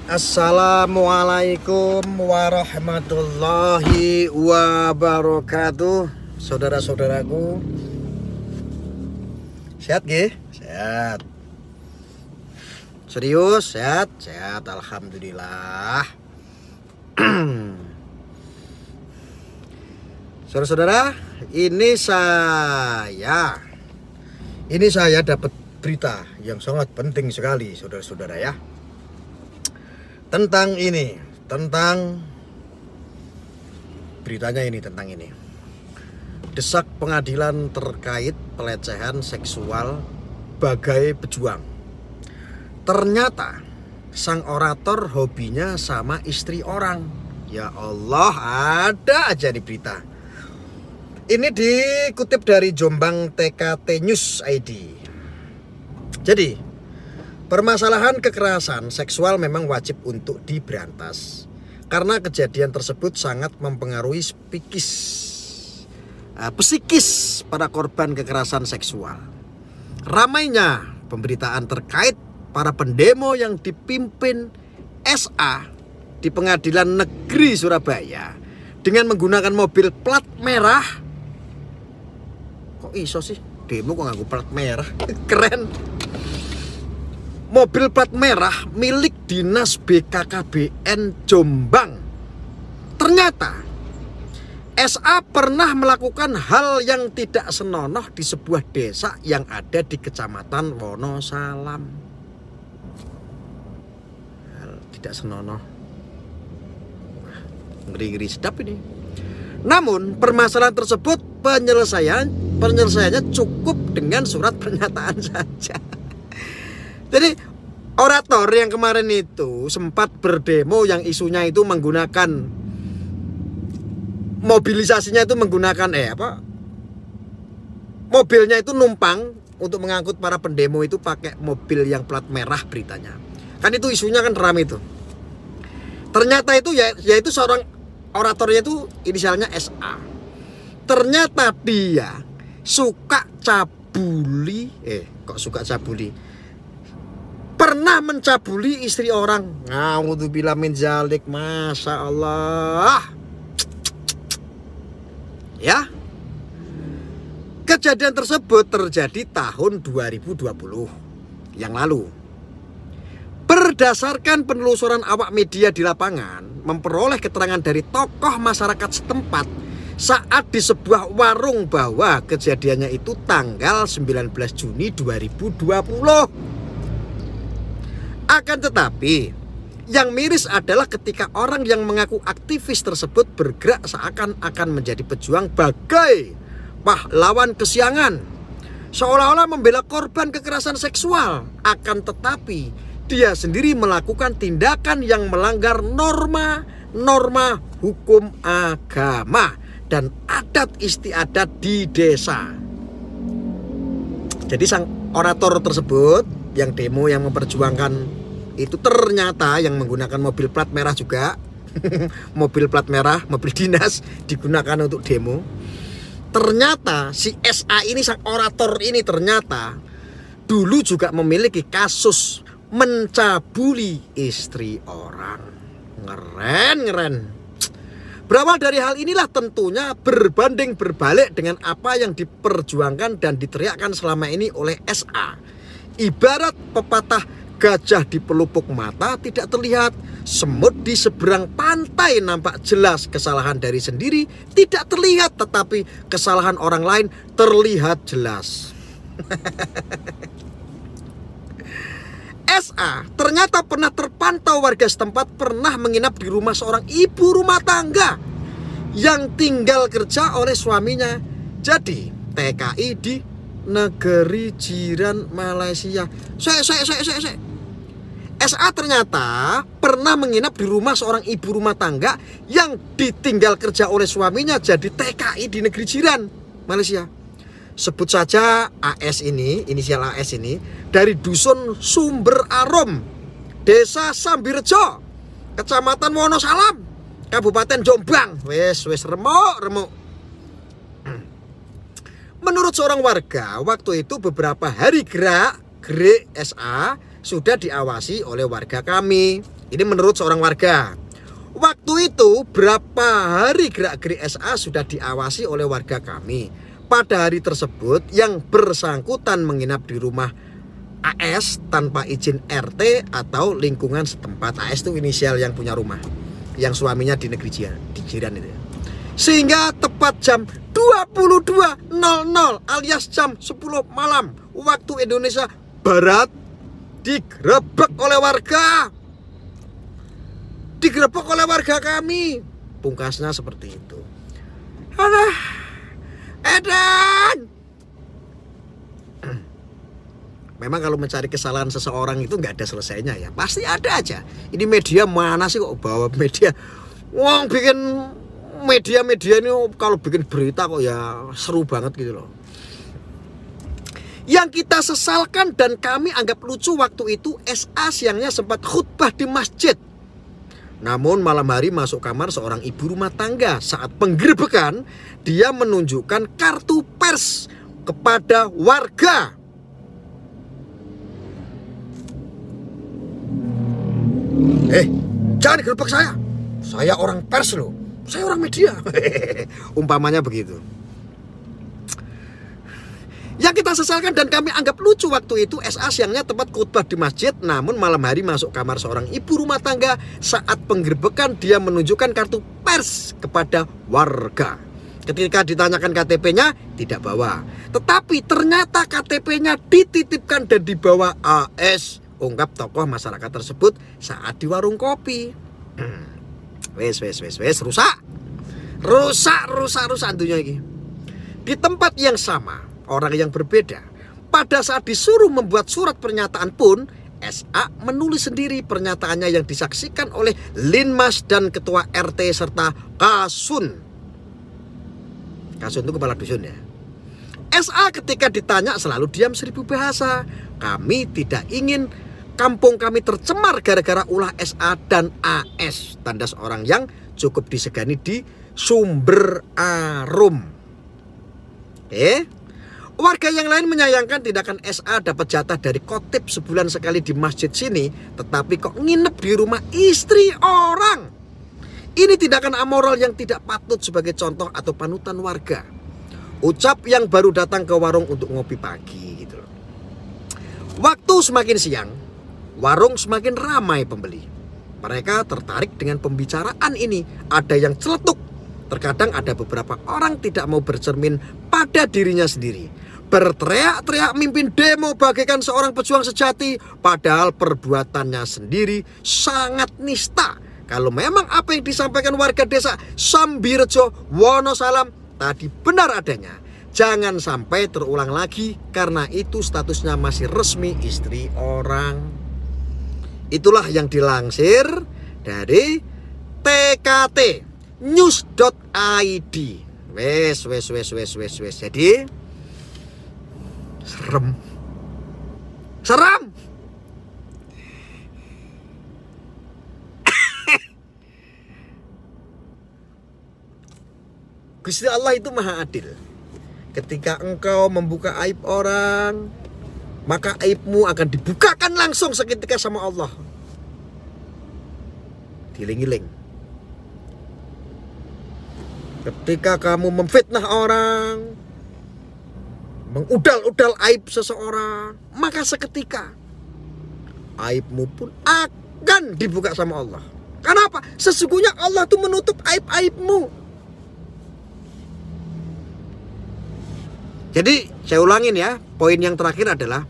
Assalamualaikum warahmatullahi wabarakatuh. Saudara-saudaraku, sehat gih? Sehat. Serius? Sehat? Sehat, alhamdulillah. Saudara-saudara, ini saya dapat berita yang sangat penting sekali, saudara-saudara ya. Tentang beritanya tentang ini. Desak pengadilan terkait pelecehan seksual Bagai Pejuang. Ternyata sang orator hobinya sama istri orang. Ya Allah, ada aja nih berita. Ini dikutip dari Jombang TKT News ID. Jadi, permasalahan kekerasan seksual memang wajib untuk diberantas karena kejadian tersebut sangat mempengaruhi psikis para korban kekerasan seksual. Ramainya pemberitaan terkait para pendemo yang dipimpin SA di Pengadilan Negeri Surabaya dengan menggunakan mobil plat merah. Kok iso sih demo kok nganggo plat merah? Keren. Mobil plat merah milik Dinas BKKBN Jombang. Ternyata SA pernah melakukan hal yang tidak senonoh di sebuah desa yang ada di Kecamatan Wonosalam. Hal tidak senonoh. Ngeri-ngeri sedap ini. Namun permasalahan tersebut penyelesaiannya cukup dengan surat pernyataan saja. Jadi orator yang kemarin itu sempat berdemo yang isunya itu menggunakan mobilisasinya itu menggunakan mobilnya itu numpang untuk mengangkut para pendemo itu pakai mobil yang plat merah beritanya. Kan itu isunya kan ramai itu. Ternyata itu yaitu seorang oratornya itu inisialnya SA. Ternyata dia suka cabuli, pernah mencabuli istri orang. Naudzubillah min dzalik, masya Allah. Ya, kejadian tersebut terjadi tahun 2020 yang lalu. Berdasarkan penelusuran awak media di lapangan, memperoleh keterangan dari tokoh masyarakat setempat saat di sebuah warung bahwa kejadiannya itu tanggal 19 Juni 2020. Akan tetapi, yang miris adalah ketika orang yang mengaku aktivis tersebut bergerak seakan-akan menjadi pejuang bagai pahlawan kesiangan, seolah-olah membela korban kekerasan seksual. Akan tetapi, dia sendiri melakukan tindakan yang melanggar norma hukum agama dan adat istiadat di desa. Jadi sang orator tersebut yang demo yang memperjuangkan itu ternyata yang menggunakan mobil plat merah juga. Mobil plat merah, mobil dinas digunakan untuk demo. Ternyata si SA ini, sang orator ini ternyata dulu juga memiliki kasus mencabuli istri orang. Ngeren. Berawal dari hal inilah tentunya berbanding berbalik dengan apa yang diperjuangkan dan diteriakkan selama ini oleh SA. Ibarat pepatah, gajah di pelupuk mata tidak terlihat, semut di seberang pantai nampak jelas. Kesalahan dari sendiri tidak terlihat, tetapi kesalahan orang lain terlihat jelas. SA ternyata pernah terpantau warga setempat pernah menginap di rumah seorang ibu rumah tangga yang tinggal kerja oleh suaminya jadi TKI di negeri jiran Malaysia. SA ternyata pernah menginap di rumah seorang ibu rumah tangga yang ditinggal kerja oleh suaminya jadi TKI di negeri jiran Malaysia. Sebut saja AS ini, inisial AS ini, dari dusun Sumber Arom, Desa Sambirejo, Kecamatan Wonosalam, Kabupaten Jombang. Wes remuk. Menurut seorang warga, waktu itu beberapa hari gerak SA sudah diawasi oleh warga kami. Ini menurut seorang warga. Waktu itu berapa hari gerak-gerik SA sudah diawasi oleh warga kami. Pada hari tersebut yang bersangkutan menginap di rumah AS tanpa izin RT atau lingkungan setempat. AS itu inisial yang punya rumah, yang suaminya di negeri jiran itu ya. Sehingga tepat jam 22.00 alias jam 10 malam waktu Indonesia Barat digerebek oleh warga. Digerebek oleh warga kami. Pungkasnya seperti itu. Alah, Edan. Memang kalau mencari kesalahan seseorang itu nggak ada selesainya ya. Pasti ada aja. Ini media mana sih kok bawa media? Wong bikin media-media ini kalau bikin berita kok ya seru banget gitu loh. Yang kita sesalkan dan kami anggap lucu waktu itu, SA siangnya sempat khutbah di masjid. Namun malam hari masuk kamar seorang ibu rumah tangga. Saat penggerebekan, dia menunjukkan kartu pers kepada warga. Jangan gerebek saya. Saya orang pers loh. Saya orang media. Umpamanya begitu. Yang kita sesalkan dan kami anggap lucu waktu itu, SA siangnya tempat khutbah di masjid. Namun malam hari masuk kamar seorang ibu rumah tangga. Saat penggerebekan dia menunjukkan kartu pers kepada warga. Ketika ditanyakan KTP-nya tidak bawa. Tetapi ternyata KTP-nya dititipkan dan dibawa AS, ungkap tokoh masyarakat tersebut saat di warung kopi. Wes rusak antunya iki. Di tempat yang sama, orang yang berbeda, pada saat disuruh membuat surat pernyataan pun, SA menulis sendiri pernyataannya yang disaksikan oleh Linmas dan ketua RT serta Kasun. Kasun itu kepala dusun ya. SA ketika ditanya selalu diam 1000 bahasa. Kami tidak ingin kampung kami tercemar gara-gara ulah SA dan AS. Tandas orang yang cukup disegani di Sumber Arum. Warga yang lain menyayangkan tindakan SA dapat jatah dari khotib sebulan sekali di masjid sini, tetapi kok nginep di rumah istri orang. Ini tindakan amoral yang tidak patut sebagai contoh atau panutan warga. Ucap yang baru datang ke warung untuk ngopi pagi gitu loh. Waktu semakin siang, warung semakin ramai pembeli. Mereka tertarik dengan pembicaraan ini. Ada yang celetuk. Terkadang ada beberapa orang tidak mau bercermin pada dirinya sendiri. Berteriak-teriak mimpin demo bagaikan seorang pejuang sejati. Padahal perbuatannya sendiri sangat nista. Kalau memang apa yang disampaikan warga desa Sambirejo Wonosalam tadi benar adanya, jangan sampai terulang lagi karena itu statusnya masih resmi istri orang. Itulah yang dilansir dari TKT news.id. Wes. Jadi serem. Gusti Allah itu maha adil. Ketika engkau membuka aib orang, maka aibmu akan dibukakan langsung seketika sama Allah. Diling-iling. Ketika kamu memfitnah orang, mengudal-udal aib seseorang, maka seketika aibmu pun akan dibuka sama Allah. Kenapa? Sesungguhnya Allah itu menutup aib-aibmu. Jadi saya ulangin ya, poin yang terakhir adalah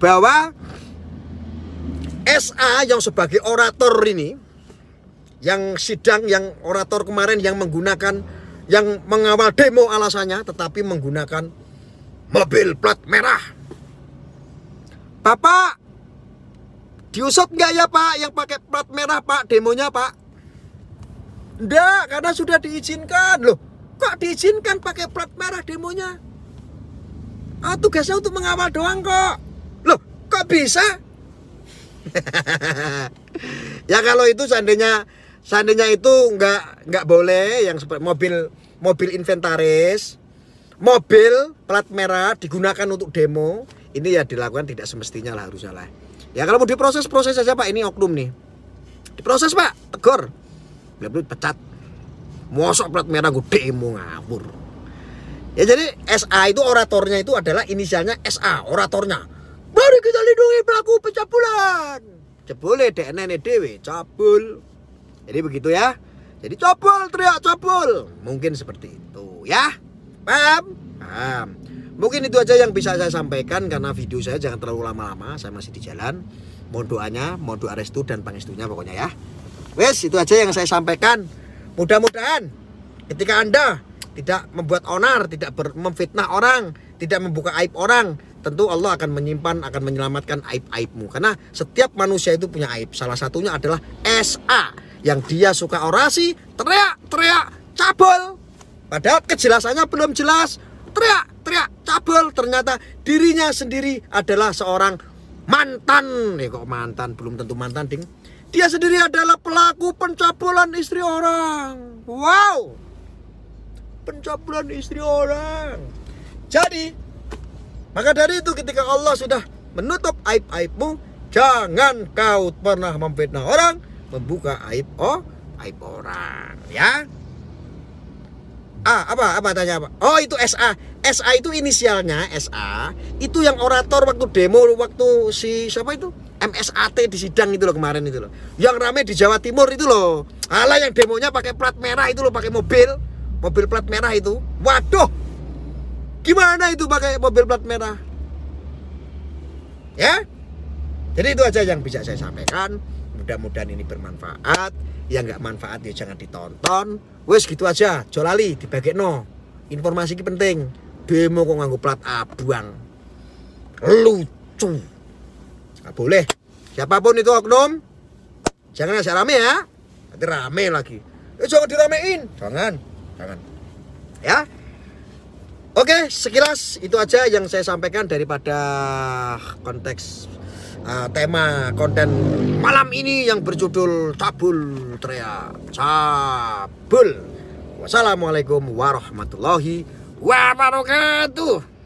bahwa SA yang sebagai orator ini, yang sidang, yang orator kemarin yang menggunakan, yang mengawal demo alasannya, tetapi menggunakan mobil plat merah. Bapak, diusut nggak ya Pak yang pakai plat merah Pak demonya Pak? Enggak, karena sudah diizinkan. Loh, kok diizinkan pakai plat merah demonya? Tugasnya untuk mengawal doang kok. Loh, kok bisa? Ya kalau itu seandainya itu nggak boleh yang seperti mobil inventaris, mobil plat merah digunakan untuk demo, ini ya dilakukan tidak semestinya lah, harusnya lah. Ya kalau mau diproses aja Pak, ini oknum nih. Diproses Pak, tegur. Beliau pecat. Mosok plat merah gue demo ngawur. Ya jadi SA itu oratornya itu adalah inisialnya SA, oratornya. Mari kita lindungi pelaku pencabulan. Jebule DNN dewe cabul. Jadi begitu ya. Jadi cabul, teriak cabul. Mungkin seperti itu ya. Paham? Paham. Mungkin itu aja yang bisa saya sampaikan karena video saya jangan terlalu lama-lama, saya masih di jalan. Mohon doanya, mohon doa restu dan pangestunya pokoknya ya. Wes, itu aja yang saya sampaikan. Mudah-mudahan ketika Anda tidak membuat onar, tidak memfitnah orang, tidak membuka aib orang, tentu Allah akan menyimpan, akan menyelamatkan aib-aibmu. Karena setiap manusia itu punya aib. Salah satunya adalah SA, yang dia suka orasi, teriak-teriak, cabul. Padahal kejelasannya belum jelas. Teriak-teriak, cabul. Ternyata dirinya sendiri adalah seorang mantan. Kok mantan? Belum tentu mantan, ding. Dia sendiri adalah pelaku pencabulan istri orang. Wow. Pencabulan istri orang. Jadi, maka dari itu ketika Allah sudah menutup aib-aibmu, jangan kau pernah memfitnah orang, membuka aib orang, ya. Apa tanya apa? Oh, itu SA. SA itu inisialnya SA. Itu yang orator waktu demo waktu si siapa itu? MSAT di sidang itu loh kemarin itu loh. Yang rame di Jawa Timur itu loh. Alah yang demonya pakai plat merah itu loh, pakai mobil plat merah itu. Waduh. Gimana itu pakai mobil plat merah? Ya. Jadi itu aja yang bisa saya sampaikan. Mudah-mudahan ini bermanfaat. Yang nggak manfaat ya jangan ditonton. Wes gitu aja. Jolali dibagekno. Informasi ini penting. Demo kok nganggo plat abang. Lucu. Nggak boleh. Siapapun itu oknum, jangan asal rame ya. Nanti rame lagi. Jangan diramein. Jangan. Ya. Oke, sekilas itu aja yang saya sampaikan daripada konteks tema konten malam ini yang berjudul cabul teriak cabul. Wassalamualaikum warahmatullahi wabarakatuh.